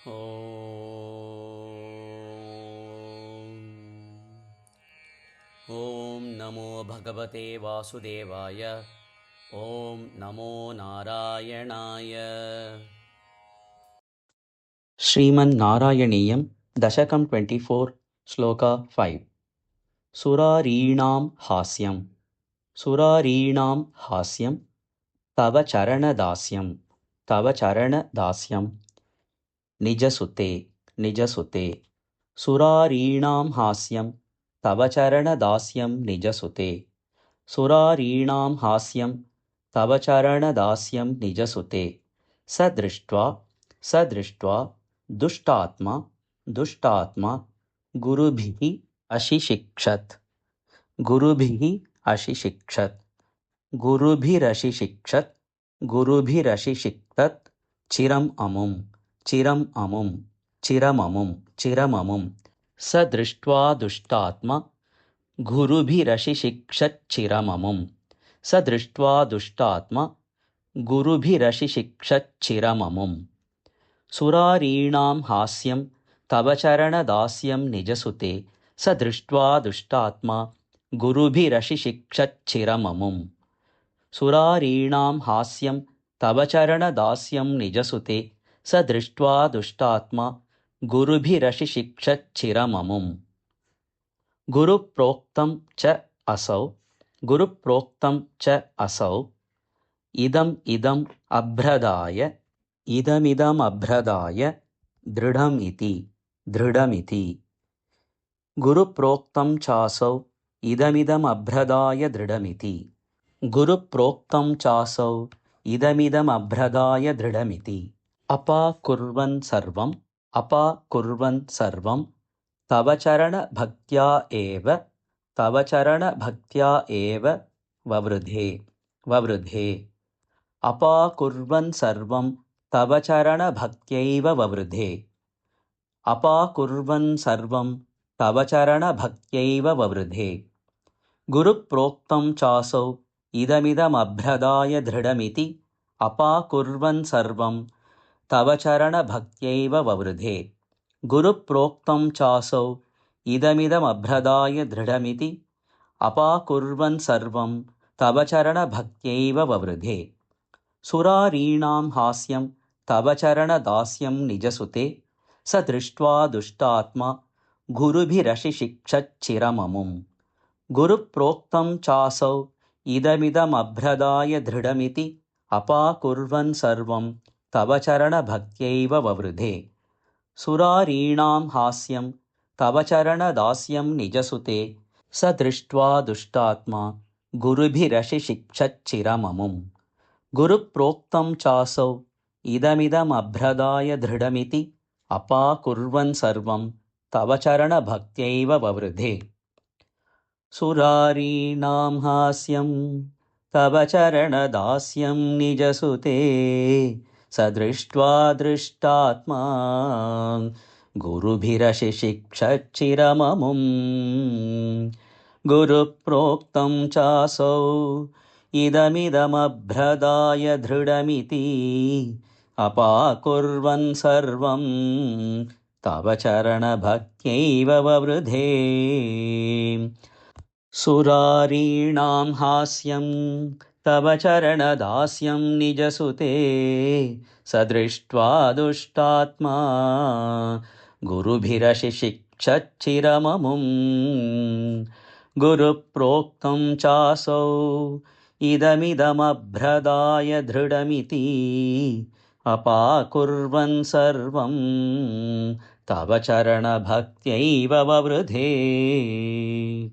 ॐ नमो भगवते वासुदेवाय। ॐ नमो नारायणाय। श्रीमन्नारायणीयं दशकं 24 श्लोका 5। सुरारीणां हास्यं सुरारीणां हास्यं तव चरणदास्यं तव चरणदास्यं निजसुते निजसुते। सुरारीणां हास्यं तव चरणदास्यं निजसुते। सुरारीणां हास्यं तव चरणदास्यं निजसुते। स दृष्ट्वा दुष्टात्मा गुरुभिः अशिशिक्षत् गुरुभिरशिशिक्षत् चिरम् अमुम्। स दृष्ट्वा दुष्टात्मा गुरुभिरशिशिक्षच्चिरममुम्। स दृष्ट्वा दुष्टात्मा गुरुभिरशिशिक्षच्चिरममुम्। सुरारीणां हास्यं तव चरणदास्यं निजसुते। स दृष्ट्वा दुष्टात्मा गुरुभिरशिशिक्षच्चिरममुम्। सुरारीणां हास्यं तव चरणदास्यं निजसुते। स दृष्ट्वा दुष्टात्मा गुरुभिरशिशिक्षच्चिरममुम्। गुरुप्रोक्तं च असौ इदमिदम् अभ्रदाय दृढमिति। गुरुप्रोक्तं चासौ इदमिदमभ्रदाय दृढमिति। अपाकुर्वन् सर्वं तव चरणभक्त्या एव ववृधे। अपाकुर्वन् सर्वं तव चरणभक्त्यैव ववृधे। गुरुप्रोक्तं चासौ इदमिदमभ्रदाय दृढमिति। अपाकुर्वन् सर्वं तव चरणभक्त्यैव ववृधे। गुरुप्रोक्तं चासौ इदमिदमभ्रदाय दृढमिति। अपाकुर्वन् सर्वं तव चरणभक्त्यैव ववृधे। सुरारीणां हास्यं तव चरणदास्यं निजसुते। स दृष्ट्वा दुष्टात्मा गुरुभिरशिशिक्षच्चिरममुम्। गुरुप्रोक्तं चासौ इदमिदमभ्रदाय दृढमिति। अपाकुर्वन् सर्वं तव चरणभक्त्यैव ववृधे। सुरारीणां हास्यं तव चरणदास्यं निजसुते। स दृष्ट्वा दुष्टात्मा गुरुभिरशिशिक्षच्चिरममुम्। गुरुप्रोक्तं चासौ इदमिदमभ्रदाय दृढमिति। अपाकुर्वन् सर्वं तव चरणभक्त्यैव ववृधे। सुरारीणां हास्यं तव चरणदास्यं निजसुते। स दृष्ट्वा दुष्टात्मा गुरुभिरशिशिक्षच्चिरममुम्। गुरुप्रोक्तं चासौ इदमिदमभ्रदाय दृढमिति। अपाकुर्वन् सर्वं तव चरणभक्त्यैव ववृधे। सुरारीणां हास्यं तव चरणदास्यं निजसुते। स दृष्ट्वा दुष्टात्मा गुरुभिरशिशिक्षच्चिरममुम्। गुरुप्रोक्तं चासौ इदमिदमभ्रदाय दृढमिति। अपाकुर्वन् सर्वं तव चरणभक्त्यैव ववृधे।